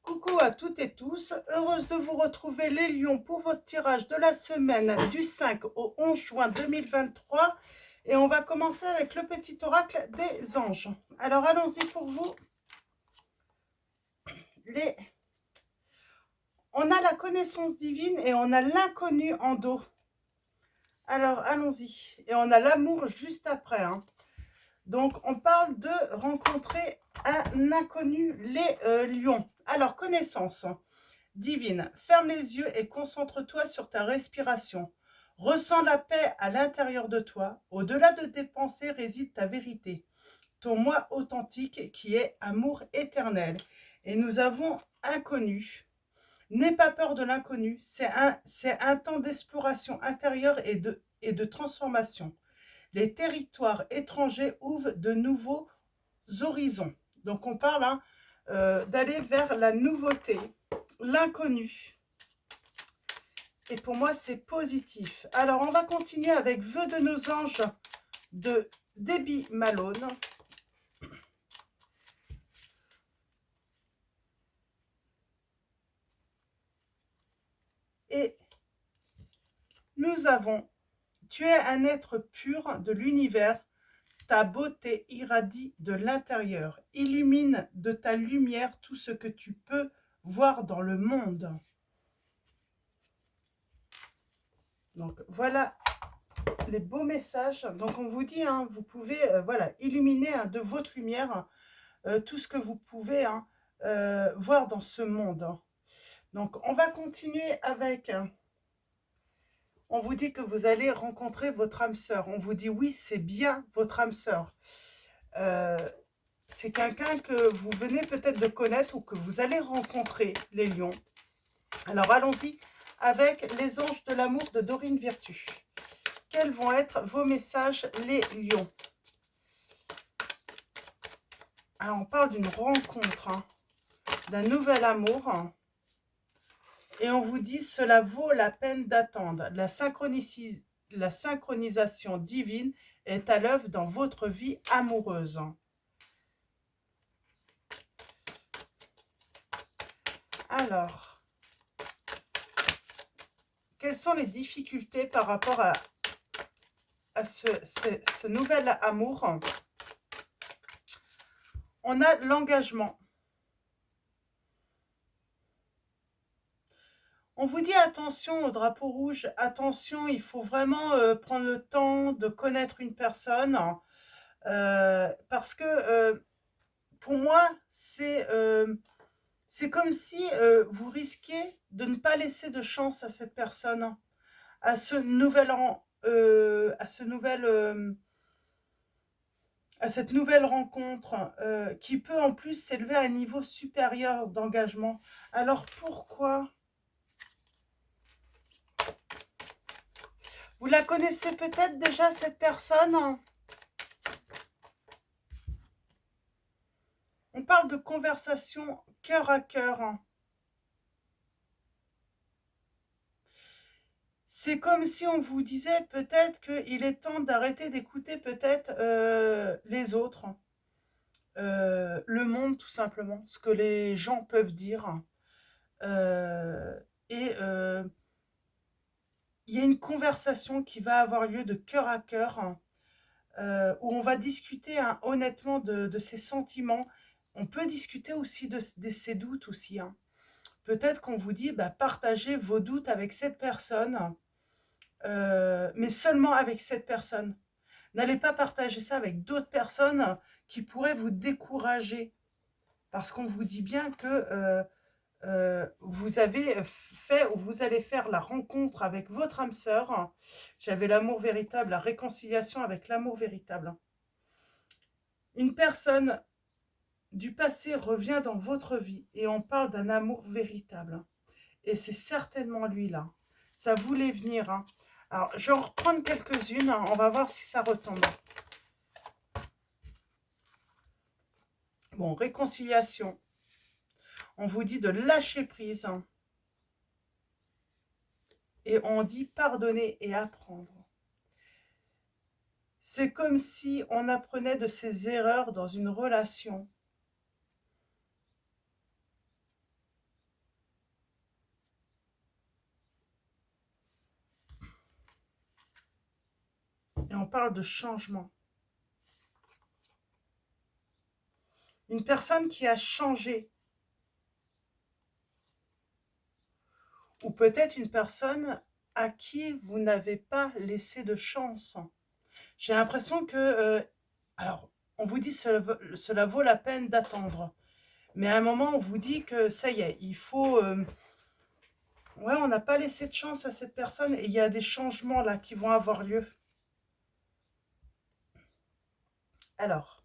Coucou à toutes et tous, heureuse de vous retrouver les lions pour votre tirage de la semaine du 5 au 11 juin 2023 et on va commencer avec le petit oracle des anges. Alors allons-y pour vous. On a la connaissance divine et on a l'inconnu en dos. Alors allons-y et on a l'amour juste après. Donc on parle de rencontrer un inconnu, les lions. Alors connaissance divine, ferme les yeux et concentre-toi sur ta respiration. Ressens la paix à l'intérieur de toi. Au-delà de tes pensées réside ta vérité, ton moi authentique qui est amour éternel. Et nous avons inconnu. N'aie pas peur de l'inconnu. C'est un temps d'exploration intérieure et de transformation. Les territoires étrangers ouvrent de nouveaux horizons. Donc on parle d'aller vers la nouveauté, l'inconnu. Et pour moi, c'est positif. Alors, on va continuer avec Vœux de nos anges de Debbie Malone. Et nous avons, tu es un être pur de l'univers, ta beauté irradie de l'intérieur. Illumine de ta lumière tout ce que tu peux voir dans le monde. Donc, voilà les beaux messages. Donc on vous dit, vous pouvez voilà, illuminer de votre lumière tout ce que vous pouvez voir dans ce monde. Donc on va continuer avec, on vous dit que vous allez rencontrer votre âme sœur. On vous dit oui, c'est bien votre âme sœur. C'est quelqu'un que vous venez peut-être de connaître ou que vous allez rencontrer, les lions. Alors allons-y avec les anges de l'amour de Dorine Virtue. Quels vont être vos messages, les lions? Alors, on parle d'une rencontre, d'un nouvel amour. Et on vous dit, cela vaut la peine d'attendre. La synchronisation divine est à l'œuvre dans votre vie amoureuse. Alors, quelles sont les difficultés par rapport à ce nouvel amour? On a l'engagement. On vous dit attention au drapeau rouge, attention, il faut vraiment prendre le temps de connaître une personne parce que pour moi, c'est comme si vous risquiez de ne pas laisser de chance à cette personne, à ce nouvel à cette nouvelle rencontre qui peut en plus s'élever à un niveau supérieur d'engagement. Alors pourquoi? Vous la connaissez peut-être déjà, cette personne? On parle de conversation cœur à cœur. C'est comme si on vous disait peut-être qu'il est temps d'arrêter d'écouter peut-être les autres, le monde tout simplement, ce que les gens peuvent dire. Et il y a une conversation qui va avoir lieu de cœur à cœur, où on va discuter honnêtement de ses sentiments. On peut discuter aussi de ses doutes aussi. Peut-être qu'on vous dit, partagez vos doutes avec cette personne, mais seulement avec cette personne. N'allez pas partager ça avec d'autres personnes qui pourraient vous décourager. Parce qu'on vous dit bien que vous avez fait ou vous allez faire la rencontre avec votre âme sœur. J'avais l'amour véritable, la réconciliation avec l'amour véritable. Une personne du passé revient dans votre vie et on parle d'un amour véritable. Et c'est certainement lui là. Ça voulait venir. Alors, je vais en reprendre quelques-unes. On va voir si ça retombe. Bon, réconciliation. On vous dit de lâcher prise. Et on dit pardonner et apprendre. C'est comme si on apprenait de ses erreurs dans une relation. on parle de changement. Une personne qui a changé. Ou peut-être une personne à qui vous n'avez pas laissé de chance. J'ai l'impression que... alors, on vous dit cela vaut la peine d'attendre. Mais à un moment, on vous dit que ça y est, il faut... ouais, on n'a pas laissé de chance à cette personne et il y a des changements là qui vont avoir lieu. Alors,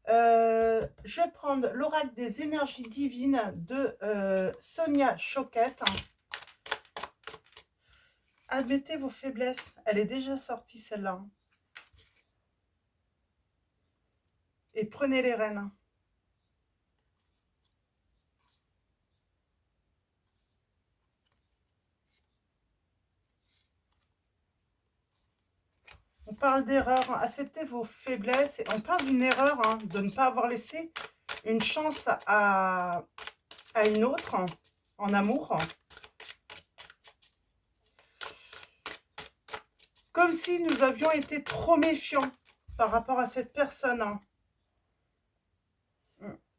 je vais prendre l'oracle des énergies divines de Sonia Choquette. Admettez vos faiblesses. Elle est déjà sortie celle-là. Et prenez les rênes. On parle d'erreur, hein. Acceptez vos faiblesses. On parle d'une erreur, hein, de ne pas avoir laissé une chance à une autre, hein, en amour. Comme si nous avions été trop méfiants par rapport à cette personne. Hein.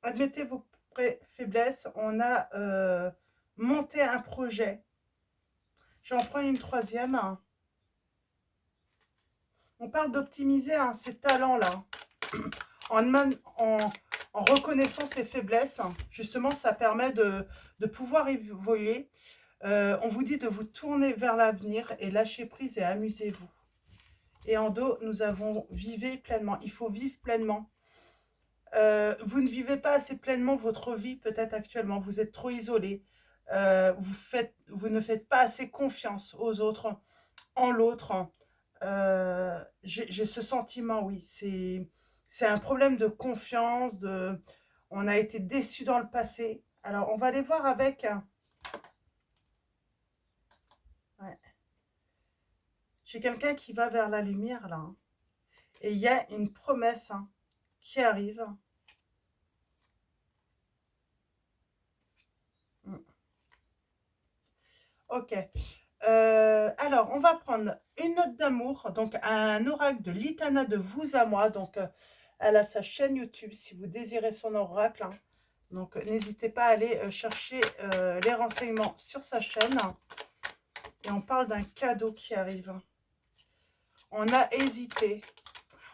Admettez vos faiblesses. On a monté un projet. J'en prends une troisième. Hein. On parle d'optimiser hein, ses talents-là. En reconnaissant ses faiblesses, justement, ça permet de pouvoir évoluer. On vous dit de vous tourner vers l'avenir et lâcher prise et amusez-vous. Et en dos, nous avons vivez pleinement. Il faut vivre pleinement. Vous ne vivez pas assez pleinement votre vie peut-être actuellement. Vous êtes trop isolé. Vous ne faites pas assez confiance aux autres, en l'autre. J'ai ce sentiment, oui. C'est un problème de confiance. On a été déçus dans le passé. Alors, on va aller voir avec... ouais. J'ai quelqu'un qui va vers la lumière, là. Hein. Et il y a une promesse hein, qui arrive. Ok. Alors, on va prendre une note d'amour, donc un oracle de Litana de vous à moi. Donc, elle a sa chaîne YouTube si vous désirez son oracle. Hein. Donc, n'hésitez pas à aller chercher les renseignements sur sa chaîne. Et on parle d'un cadeau qui arrive. On a hésité.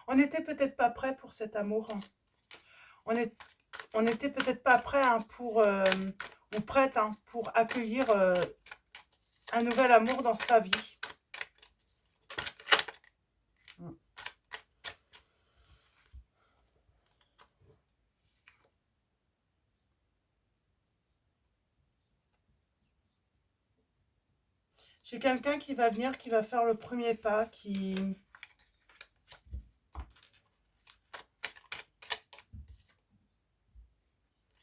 On n'était peut-être pas prêt pour cet amour. On n'était peut-être pas prêt hein, pour, ou prête hein, pour accueillir un nouvel amour dans sa vie. J'ai quelqu'un qui va venir, qui va faire le premier pas, qui...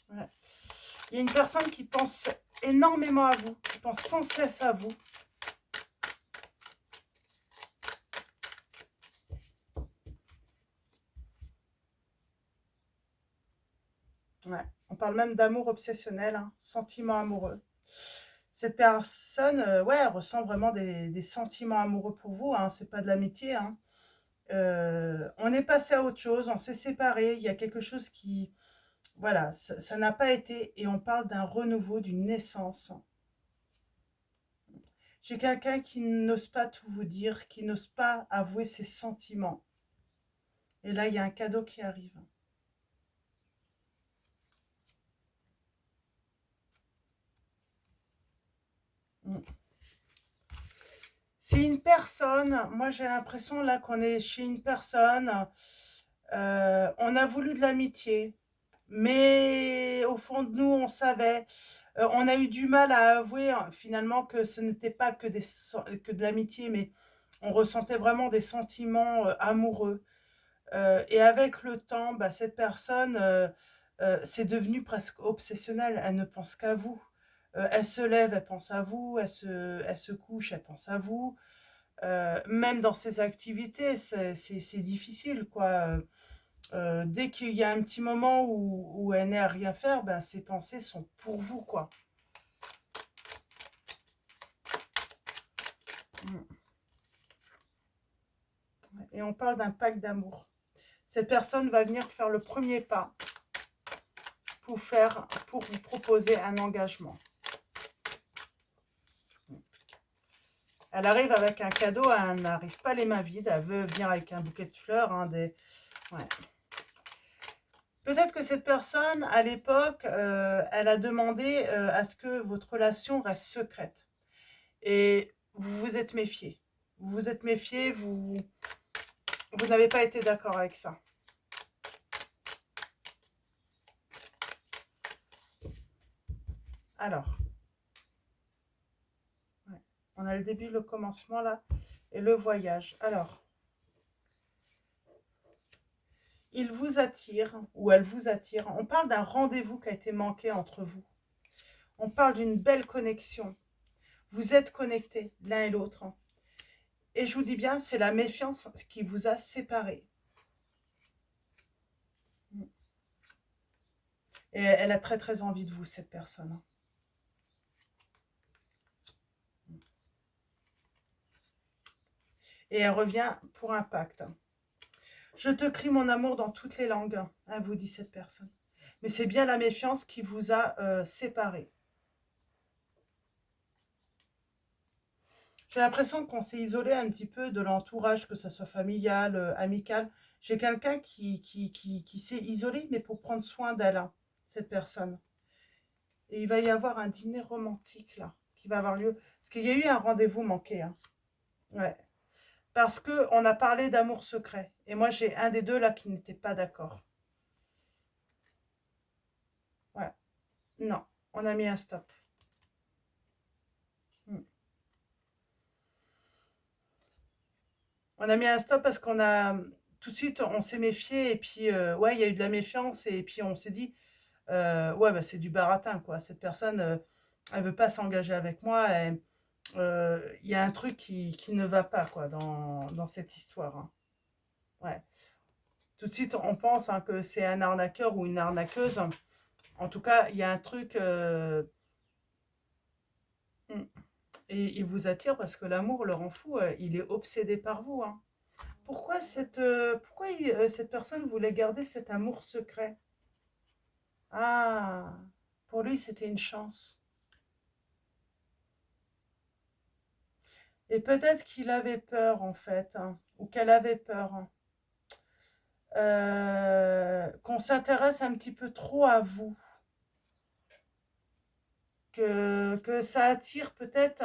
Ouais. Il y a une personne qui pense énormément à vous, qui pense sans cesse à vous. Ouais. On parle même d'amour obsessionnel, hein, sentiment amoureux. Cette personne, ouais, elle ressent vraiment des sentiments amoureux pour vous. Hein, c'est pas de l'amitié. Hein. On est passé à autre chose, on s'est séparés. Il y a quelque chose qui, voilà, ça n'a pas été. Et on parle d'un renouveau, d'une naissance. J'ai quelqu'un qui n'ose pas tout vous dire, qui n'ose pas avouer ses sentiments. Et là, il y a un cadeau qui arrive. C'est une personne, moi j'ai l'impression là qu'on est chez une personne, on a voulu de l'amitié, mais au fond de nous on savait, on a eu du mal à avouer finalement que ce n'était pas que de l'amitié, mais on ressentait vraiment des sentiments amoureux. Et avec le temps, bah, cette personne, c'est devenu presque obsessionnel. Elle ne pense qu'à vous. Elle se lève, elle pense à vous. Elle se couche, elle pense à vous. Même dans ses activités, c'est difficile, quoi. Dès qu'il y a un petit moment où elle n'est à rien faire, ben, ses pensées sont pour vous, quoi. Et on parle d'un pacte d'amour. Cette personne va venir faire le premier pas pour vous proposer un engagement. Elle arrive avec un cadeau, elle n'arrive pas les mains vides, elle veut venir avec un bouquet de fleurs, hein, ouais. Peut-être que cette personne, à l'époque, elle a demandé à ce que votre relation reste secrète. Et vous vous êtes méfié. Vous vous êtes méfié, vous n'avez pas été d'accord avec ça. Alors, ouais, on a le début, le commencement là, et le voyage. Alors, il vous attire, ou elle vous attire. On parle d'un rendez-vous qui a été manqué entre vous. On parle d'une belle connexion. Vous êtes connectés l'un et l'autre. Et je vous dis bien, c'est la méfiance qui vous a séparés. Et elle a très très envie de vous, cette personne. Et elle revient pour un pacte. Je te crie mon amour dans toutes les langues, hein, vous dit cette personne. Mais c'est bien la méfiance qui vous a séparés. J'ai l'impression qu'on s'est isolé un petit peu de l'entourage, que ce soit familial, amical. J'ai quelqu'un qui s'est isolé, mais pour prendre soin d'elle, hein, cette personne. Et il va y avoir un dîner romantique, là, qui va avoir lieu. Parce qu'il y a eu un rendez-vous manqué. Hein. Ouais. Parce qu'on a parlé d'amour secret. Et moi, j'ai un des deux, là, qui n'était pas d'accord. Ouais. Non, on a mis un stop. Hmm. On a mis un stop parce qu'on a... Tout de suite, on s'est méfié. Et puis, ouais, il y a eu de la méfiance. Et puis, on s'est dit... ouais, bah, c'est du baratin, quoi. Cette personne, elle veut pas s'engager avec moi. Il y a un truc qui ne va pas, quoi, dans cette histoire. Hein. Ouais. Tout de suite, on pense hein, que c'est un arnaqueur ou une arnaqueuse. En tout cas, il y a un truc... et il vous attire parce que l'amour le rend fou. Il est obsédé par vous. Hein. Pourquoi cette personne voulait garder cet amour secret? Ah, pour lui, c'était une chance. Et peut-être qu'il avait peur, en fait, hein, ou qu'elle avait peur, hein, qu'on s'intéresse un petit peu trop à vous, que ça attire peut-être,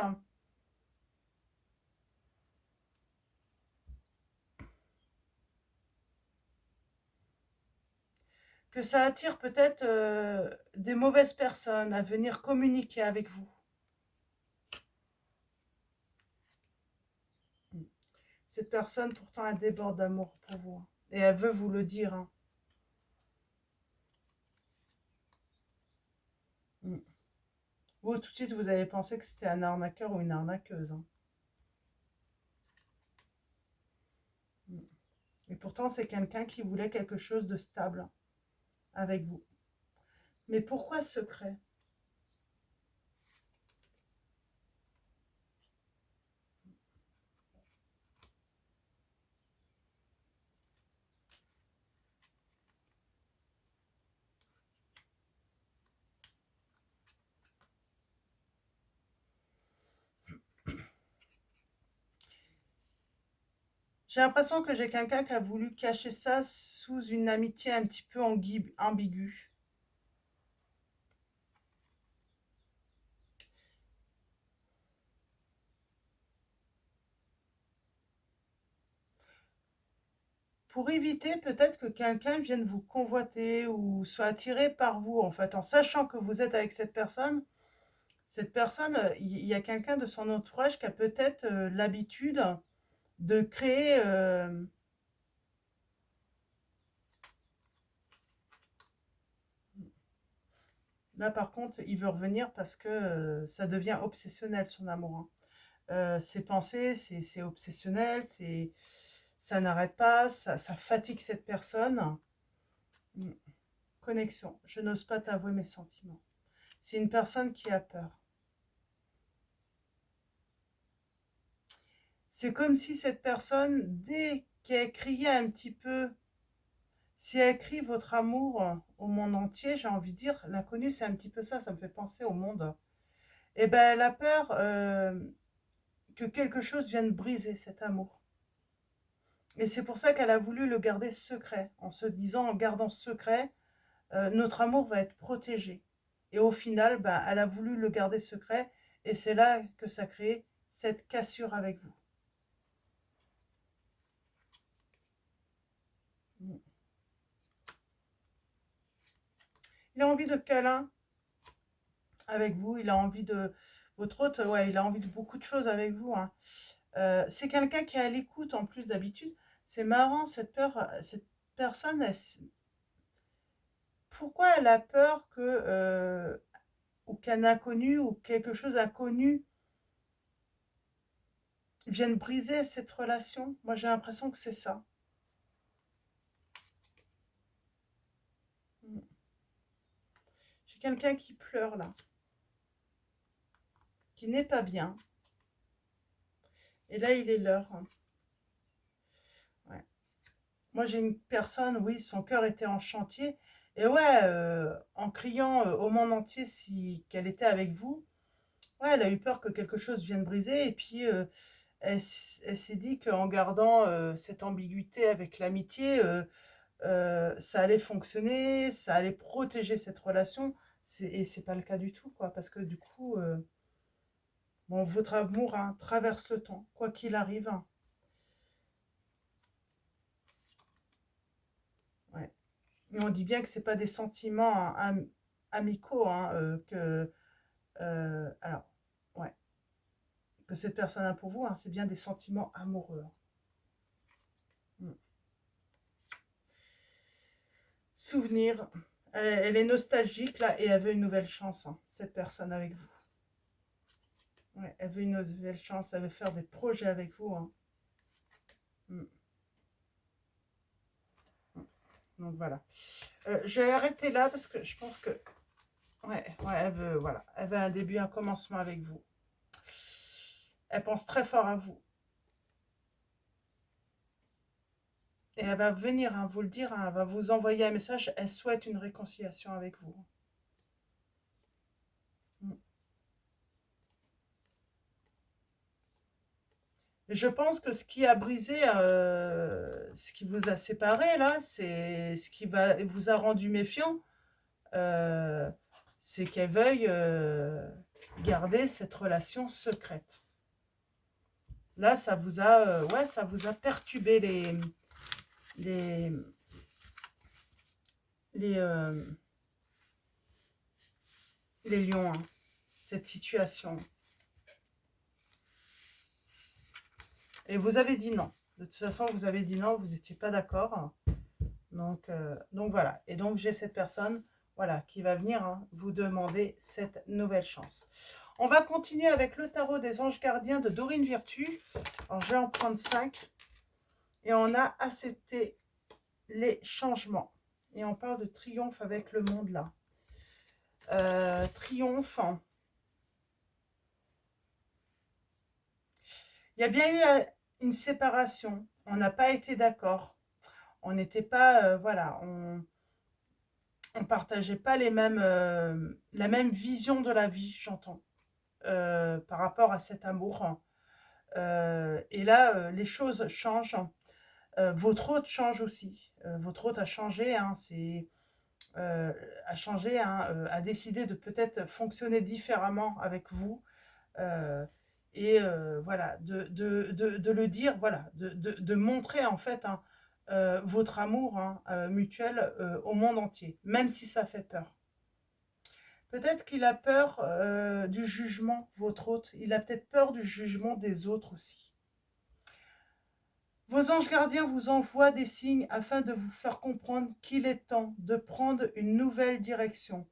des mauvaises personnes à venir communiquer avec vous. Cette personne, pourtant, elle déborde d'amour pour vous. Hein, et elle veut vous le dire. Hein. Mm. Vous, tout de suite, vous avez pensé que c'était un arnaqueur ou une arnaqueuse. Hein. Mm. Et pourtant, c'est quelqu'un qui voulait quelque chose de stable avec vous. Mais pourquoi secret? J'ai l'impression que j'ai quelqu'un qui a voulu cacher ça sous une amitié un petit peu ambiguë. Pour éviter peut-être que quelqu'un vienne vous convoiter ou soit attiré par vous, en fait, en sachant que vous êtes avec cette personne, il y a quelqu'un de son entourage qui a peut-être l'habitude de créer... Là, par contre, il veut revenir parce que ça devient obsessionnel, son amour. Hein. Ses pensées, c'est obsessionnel, ça n'arrête pas, ça fatigue cette personne. Mm. Connexion. Je n'ose pas t'avouer mes sentiments. C'est une personne qui a peur. C'est comme si cette personne, dès qui a crié un petit peu, si elle crie votre amour au monde entier, j'ai envie de dire, l'inconnu, c'est un petit peu ça, ça me fait penser au monde. Et ben, elle a peur que quelque chose vienne briser cet amour. Et c'est pour ça qu'elle a voulu le garder secret, en se disant, en gardant secret, notre amour va être protégé. Et au final, ben, elle a voulu le garder secret, et c'est là que ça crée cette cassure avec vous. Il a envie de câlin avec vous, il a envie de... Votre hôte, ouais, il a envie de beaucoup de choses avec vous, hein. C'est quelqu'un qui est à l'écoute en plus d'habitude. C'est marrant, cette personne, pourquoi elle a peur que... ou qu'un inconnu ou quelque chose d'inconnu vienne briser cette relation? Moi, j'ai l'impression que c'est ça. J'ai quelqu'un qui pleure là, qui n'est pas bien. Et là, il est l'heure, hein. Ouais. Moi, j'ai une personne, oui, son cœur était en chantier. Et ouais, en criant au monde entier qu'elle était avec vous, ouais, elle a eu peur que quelque chose vienne briser. Et puis, elle s'est dit qu'en gardant cette ambiguïté avec l'amitié, ça allait fonctionner, ça allait protéger cette relation. Et c'est pas le cas du tout, quoi. Parce que du coup, bon, votre amour, hein, traverse le temps, quoi qu'il arrive, hein. Ouais. Mais on dit bien que c'est pas des sentiments hein, amicaux, hein, alors, ouais, que cette personne a pour vous, hein, c'est bien des sentiments amoureux. Mm. Souvenir, elle est nostalgique là et elle veut une nouvelle chance, hein, cette personne avec vous. Ouais, elle veut une nouvelle chance, elle veut faire des projets avec vous, hein. Mm. Donc voilà. Je vais arrêter là parce que je pense que ouais, ouais, voilà, elle veut un début, un commencement avec vous. Elle pense très fort à vous. Et elle va venir hein, vous le dire, hein, elle va vous envoyer un message, elle souhaite une réconciliation avec vous. Mm. Et je pense que ce qui a brisé, ce qui vous a séparé là, c'est ce qui vous a rendu méfiant, euh, c'est qu'elle veuille garder cette relation secrète. Là, ça vous a, ouais, ça vous a perturbé les, les, euh, les lions, hein, cette situation. Et vous avez dit non. De toute façon, vous avez dit non, vous n'étiez pas d'accord. Donc voilà. Et donc, j'ai cette personne voilà, qui va venir hein, vous demander cette nouvelle chance. On va continuer avec le tarot des anges gardiens de Dorine Virtue. Alors, je vais en prendre 5. Et on a accepté les changements. Et on parle de triomphe avec le monde là. Triomphe. Il y a bien eu une séparation. On n'a pas été d'accord. On n'était pas, voilà, on partageait pas la même vision de la vie, j'entends, par rapport à cet amour. Et là, les choses changent. Votre hôte change aussi. Votre hôte a changé, hein, a changé, hein, a décidé de peut-être fonctionner différemment avec vous. Euh, et voilà, de le dire, voilà, de montrer en fait hein, votre amour hein, mutuel au monde entier, même si ça fait peur. Peut-être qu'il a peur du jugement, votre hôte. Il a peut-être peur du jugement des autres aussi. Vos anges gardiens vous envoient des signes afin de vous faire comprendre qu'il est temps de prendre une nouvelle direction.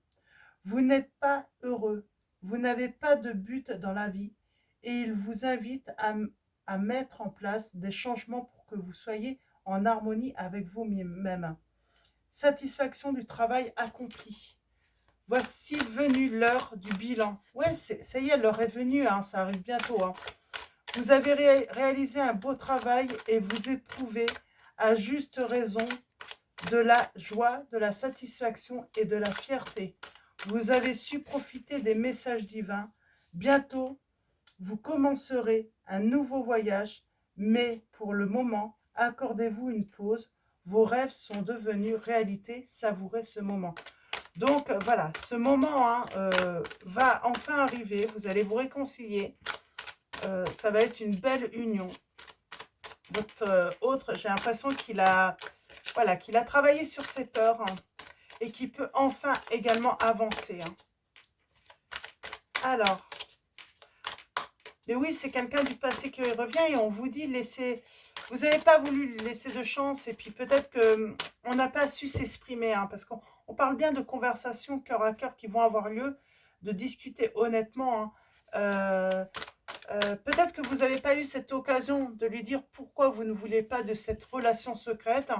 Vous n'êtes pas heureux, vous n'avez pas de but dans la vie et ils vous invitent à mettre en place des changements pour que vous soyez en harmonie avec vous-même. Satisfaction du travail accompli. Voici venue l'heure du bilan. Ouais, ça y est, l'heure est venue, hein, ça arrive bientôt. Hein. Vous avez réalisé un beau travail et vous éprouvez à juste raison de la joie, de la satisfaction et de la fierté. Vous avez su profiter des messages divins. Bientôt, vous commencerez un nouveau voyage, mais pour le moment, accordez-vous une pause. Vos rêves sont devenus réalité. Savourez ce moment. Donc voilà, ce moment va enfin arriver. Vous allez vous réconcilier. Ça va être une belle union. Votre autre, j'ai l'impression qu'il a, voilà, qu'il a travaillé sur ses peurs et qu'il peut enfin également avancer. Alors, mais oui, c'est quelqu'un du passé qui revient et on vous dit laissez. Vous n'avez pas voulu lui laisser de chance et puis peut-être qu'on n'a pas su s'exprimer parce qu'on parle bien de conversations cœur à cœur qui vont avoir lieu, de discuter honnêtement. Peut-être que vous n'avez pas eu cette occasion de lui dire pourquoi vous ne voulez pas de cette relation secrète,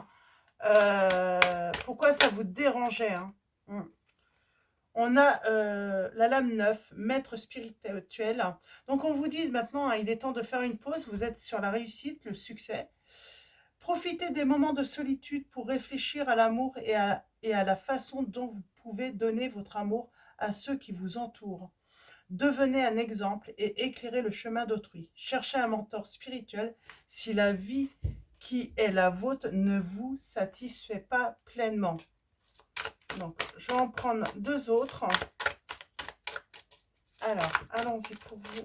pourquoi ça vous dérangeait. On a la lame 9, maître spirituel. Donc on vous dit maintenant, il est temps de faire une pause, vous êtes sur la réussite, le succès. Profitez des moments de solitude pour réfléchir à l'amour et à la façon dont vous pouvez donner votre amour à ceux qui vous entourent. Devenez un exemple et éclairez le chemin d'autrui. Cherchez un mentor spirituel si la vie qui est la vôtre ne vous satisfait pas pleinement. Donc, je vais en prendre deux autres. Alors, allons-y pour vous.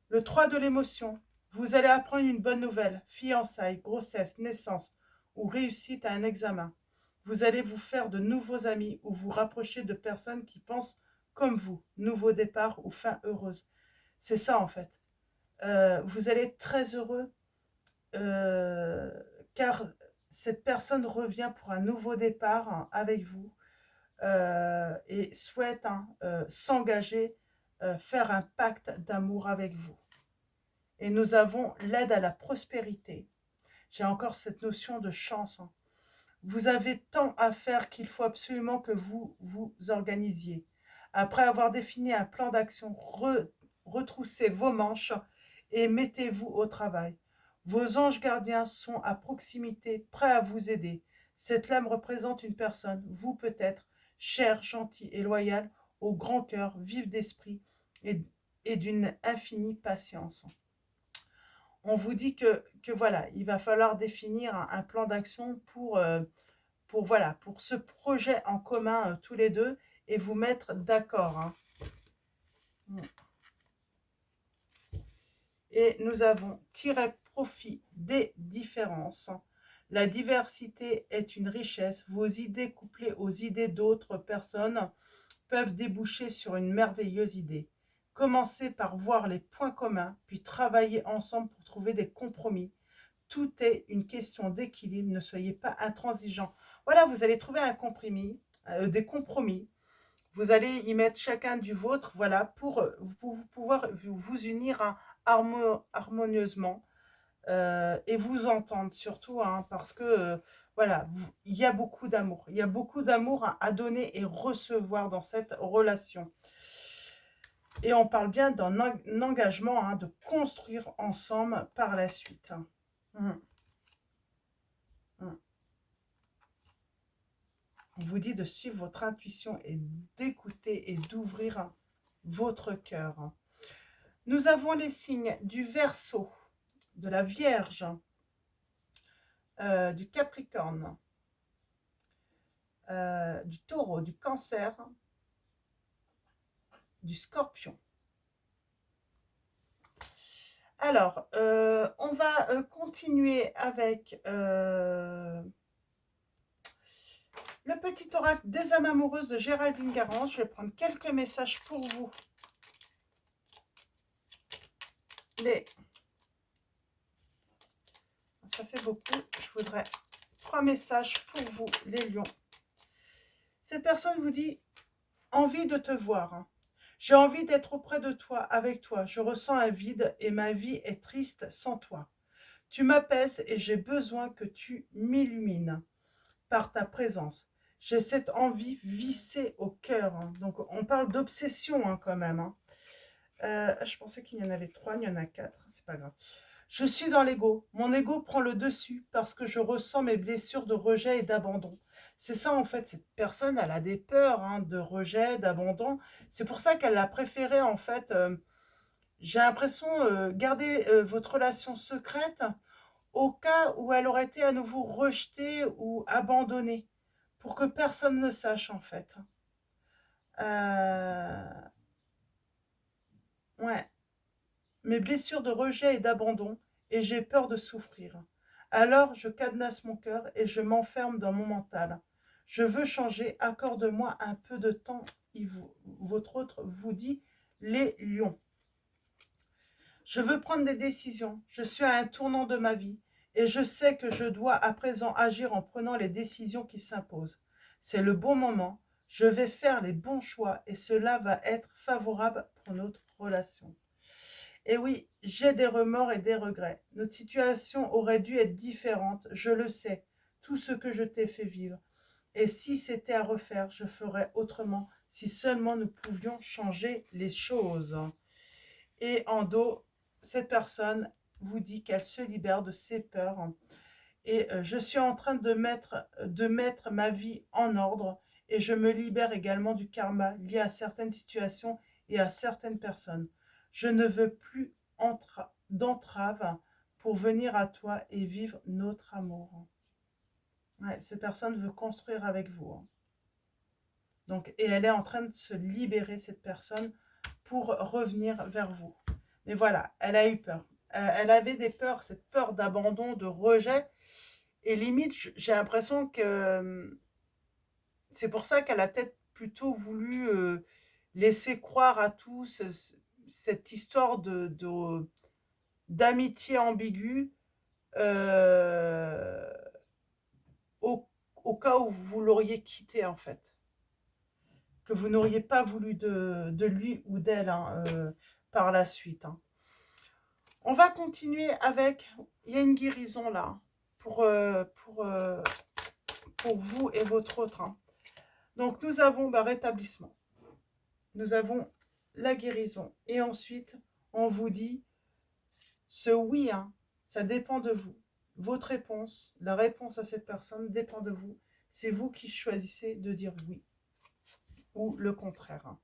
Le 3 de l'émotion. Vous allez apprendre une bonne nouvelle. Fiançailles, grossesse, naissance ou réussite à un examen. Vous allez vous faire de nouveaux amis ou vous rapprocher de personnes qui pensent comme vous. Nouveau départ ou fin heureuse. C'est ça en fait. Vous allez être très heureux car cette personne revient pour un nouveau départ avec vous et souhaite s'engager, faire un pacte d'amour avec vous. Et nous avons l'aide à la prospérité. J'ai encore cette notion de chance. Vous avez tant à faire qu'il faut absolument que vous vous organisiez. Après avoir défini un plan d'action, retroussez vos manches et mettez-vous au travail. Vos anges gardiens sont à proximité, prêts à vous aider. Cette lame représente une personne, vous peut-être, cher, gentil et loyal, au grand cœur, vif d'esprit et d'une infinie patience. On vous dit que voilà, il va falloir définir un plan d'action voilà, pour ce projet en commun tous les deux et vous mettre d'accord. Et nous avons tiré profit des différences. La diversité est une richesse. Vos idées couplées aux idées d'autres personnes peuvent déboucher sur une merveilleuse idée. Commencez par voir les points communs, puis travailler ensemble pour trouver des compromis. Tout est une question d'équilibre, ne soyez pas intransigeants. Voilà, vous allez trouver un compromis, des compromis. Vous allez y mettre chacun du vôtre, voilà, pour pouvoir vous unir harmonieusement et vous entendre surtout, parce que voilà, il y a beaucoup d'amour. Il y a beaucoup d'amour à donner et recevoir dans cette relation. Et on parle bien d'un engagement de construire ensemble par la suite. On vous dit de suivre votre intuition et d'écouter et d'ouvrir votre cœur. Nous avons les signes du Verseau, de la Vierge, du Capricorne, du Taureau, du Cancer, du Scorpion. Alors, on va continuer avec le petit oracle des âmes amoureuses de Géraldine Garance. Je vais prendre quelques messages pour vous. Ça fait beaucoup. Je voudrais 3 messages pour vous, les lions. Cette personne vous dit « Envie de te voir. J'ai envie d'être auprès de toi, avec toi. Je ressens un vide et ma vie est triste sans toi. Tu m'apaises et j'ai besoin que tu m'illumines par ta présence. J'ai cette envie vissée au cœur. » Donc, on parle d'obsession quand même. Je pensais qu'il y en avait 3, il y en a 4, c'est pas grave. Je suis dans l'ego. Mon ego prend le dessus parce que je ressens mes blessures de rejet et d'abandon. C'est ça en fait, cette personne, elle a des peurs hein, de rejet, d'abandon. C'est pour ça qu'elle a préféré en fait, j'ai l'impression, garder votre relation secrète au cas où elle aurait été à nouveau rejetée ou abandonnée, pour que personne ne sache en fait. Euh, ouais. Mes blessures de rejet et d'abandon, et j'ai peur de souffrir. Alors je cadenasse mon cœur et je m'enferme dans mon mental. Je veux changer, accorde-moi un peu de temps, votre autre vous dit les lions. Je veux prendre des décisions, je suis à un tournant de ma vie, et je sais que je dois à présent agir en prenant les décisions qui s'imposent. C'est le bon moment, je vais faire les bons choix, et cela va être favorable pour notre relation. Et oui, j'ai des remords et des regrets. Notre situation aurait dû être différente, je le sais, tout ce que je t'ai fait vivre. Et si c'était à refaire, je ferais autrement, si seulement nous pouvions changer les choses. Et en dos, cette personne vous dit qu'elle se libère de ses peurs. Et je suis en train de mettre ma vie en ordre et je me libère également du karma lié à certaines situations et à certaines personnes. Je ne veux plus d'entrave pour venir à toi et vivre notre amour. Ouais, cette personne veut construire avec vous. Hein. Donc, et elle est en train de se libérer, cette personne, pour revenir vers vous. Mais voilà, elle a eu peur. Elle avait des peurs, cette peur d'abandon, de rejet. Et limite, j'ai l'impression que c'est pour ça qu'elle a peut-être plutôt voulu laisser croire à tous cette histoire d'amitié ambiguë euh, au, au cas où vous l'auriez quitté en fait. Que vous n'auriez pas voulu de lui ou d'elle hein, par la suite. Hein. On va continuer avec, il y a une guérison là, pour vous et votre autre. Hein. Donc nous avons rétablissement, nous avons la guérison. Et ensuite, on vous dit, ce oui, hein, ça dépend de vous. Votre réponse, la réponse à cette personne dépend de vous. C'est vous qui choisissez de dire oui ou le contraire. Hein.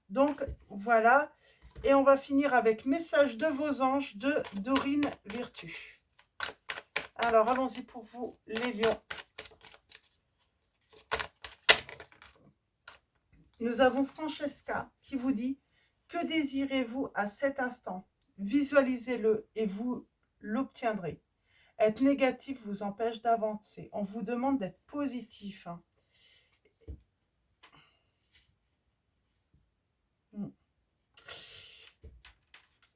Donc voilà, et on va finir avec message de vos anges de Dorine Virtue. Alors allons-y pour vous les lions. Nous avons Francesca qui vous dit « Que désirez-vous à cet instant? Visualisez-le et vous l'obtiendrez. Être négatif vous empêche d'avancer. On vous demande d'être positif. Hein.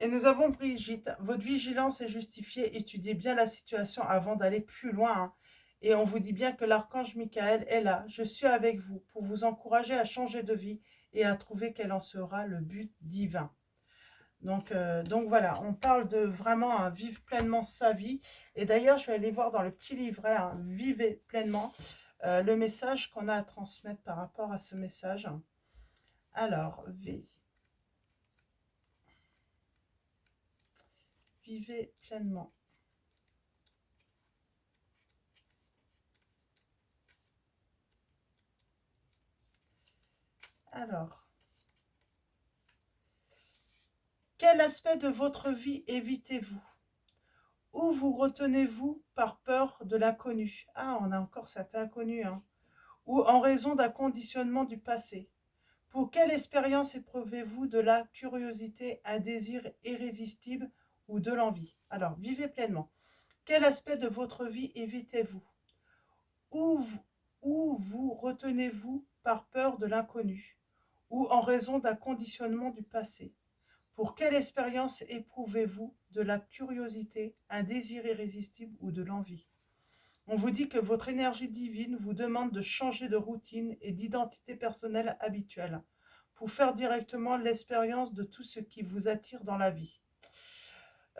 Et nous avons Brigitte. Votre vigilance est justifiée. Étudiez bien la situation avant d'aller plus loin. Hein. Et on vous dit bien que l'archange Michael est là. Je suis avec vous pour vous encourager à changer de vie et à trouver quel en sera le but divin. Donc voilà, on parle de vraiment hein, vivre pleinement sa vie. Et d'ailleurs, je vais aller voir dans le petit livret hein, Vivez pleinement le message qu'on a à transmettre par rapport à ce message. Alors, Vivez pleinement. Alors, quel aspect de votre vie évitez-vous? Où vous retenez-vous par peur de l'inconnu? Ah, on a encore cet inconnu. Hein. Ou en raison d'un conditionnement du passé? Pour quelle expérience éprouvez-vous de la curiosité, un désir irrésistible ou de l'envie? Alors, vivez pleinement. Quel aspect de votre vie évitez-vous? Où vous retenez-vous par peur de l'inconnu ou en raison d'un conditionnement du passé? Pour quelle expérience éprouvez-vous de la curiosité, un désir irrésistible ou de l'envie? On vous dit que votre énergie divine vous demande de changer de routine et d'identité personnelle habituelle pour faire directement l'expérience de tout ce qui vous attire dans la vie.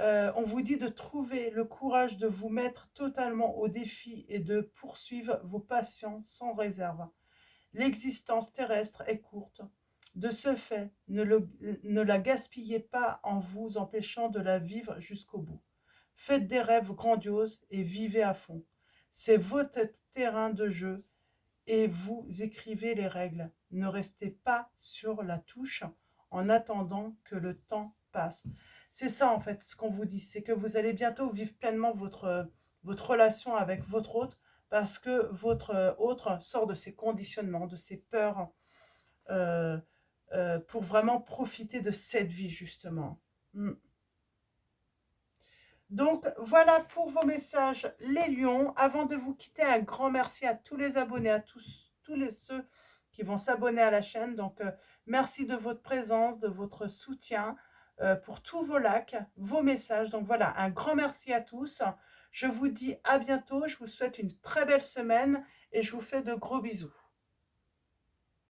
On vous dit de trouver le courage de vous mettre totalement au défi et de poursuivre vos passions sans réserve. L'existence terrestre est courte. De ce fait, ne la gaspillez pas en vous empêchant de la vivre jusqu'au bout. Faites des rêves grandioses et vivez à fond. C'est votre terrain de jeu et vous écrivez les règles. Ne restez pas sur la touche en attendant que le temps passe. C'est ça en fait ce qu'on vous dit, c'est que vous allez bientôt vivre pleinement votre relation avec votre hôte parce que votre autre sort de ses conditionnements, de ses peurs euh, pour vraiment profiter de cette vie justement. Mm. Donc voilà pour vos messages les lions. Avant de vous quitter, un grand merci à tous les abonnés, à ceux qui vont s'abonner à la chaîne. Donc merci de votre présence, de votre soutien, pour tous vos likes, vos messages. Donc voilà, un grand merci à tous. Je vous dis à bientôt, je vous souhaite une très belle semaine et je vous fais de gros bisous.